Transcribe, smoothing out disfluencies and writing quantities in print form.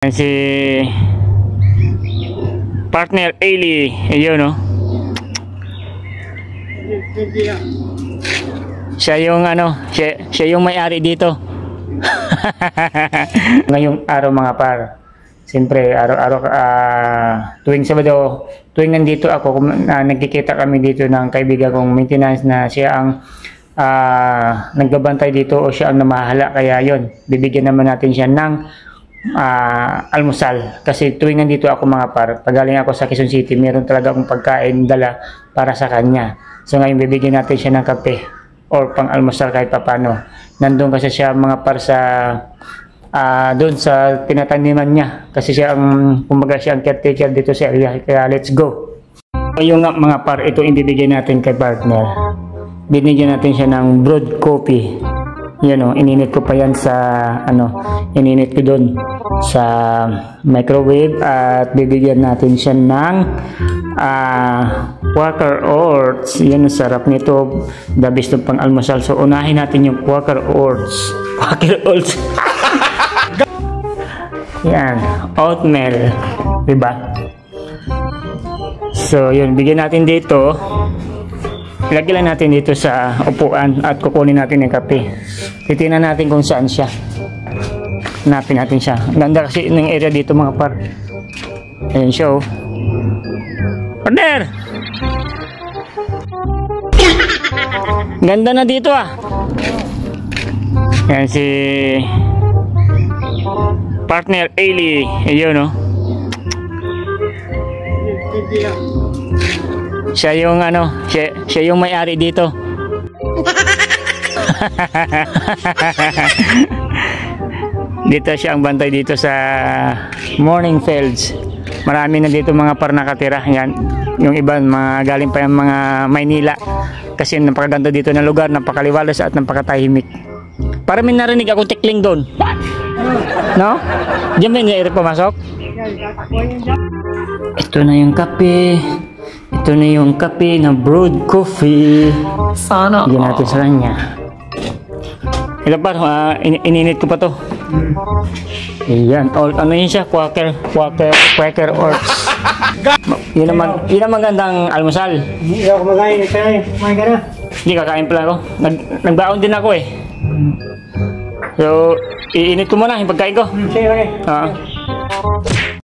Yan si partner Ailey, ayun no. Siya yung siya yung may-ari dito. Ngayong araw mga par, siyempre araw-araw tuwing Sabado, tuwing nandito ako, nagkikita kami dito ng kaibigan kong maintenance na siya ang nagbabantay dito o siya ang namahala, kaya yon, bibigyan naman natin siya ng almusal kasi tuwing nandito ako mga par, pagaling ako sa Quezon City, meron talaga akong pagkain dala para sa kanya. So ngayon bibigyan natin siya ng kape or pang almusal kahit papano. Nandun kasi siya mga par sa doon sa tinataniman niya kasi siya ang kumbaga siya ang caretaker dito sa area, kaya let's go. So yung mga par, ito ibibigay natin kay partner. Binigyan natin siya ng brewed coffee. Yan o, ininit ko pa yan sa ininit ko doon sa microwave, at bibigyan natin siya ng Quaker Oats. Yan, sarap nito, the best ng pang almusal. So unahin natin yung Quaker Oats. Quaker Oats. Yan, oatmeal, diba? So yun, bigyan natin dito. Lagyan lang natin dito sa upuan at kukunin natin yung kape. Titingnan natin kung saan siya. Hanapin natin siya. Ganda kasi ng area dito mga par. Ayan siya oh. Partner! Ganda na dito ah. Ayan si partner Ailey. Ayun oh. Siya yung siya yung may-ari dito. Dito siya ang bantay dito sa Morning Fields. Marami na dito mga par nakatira. Yan, yung iba mga galing pa yung mga Maynila. Kasi napakaganda dito na lugar, napakaliwalas at napakatahimik. Para may narinig ako tikling doon. No? Diyan ba yung pumasok? Ito na yung kape. Ito na yung kape na brewed coffee. Sana. Bigyan natin sa kanya. Ito pa, ininit ko pa to. Ayan. Ano yun siya? Quaker Oats. Yun ang magandang almusal. Hindi ako kumakain. Kumain ka na. Hindi, kakain pala ako. Nagbaon din ako eh. So, iinit ko muna yung pagkain ko. Sige, okay.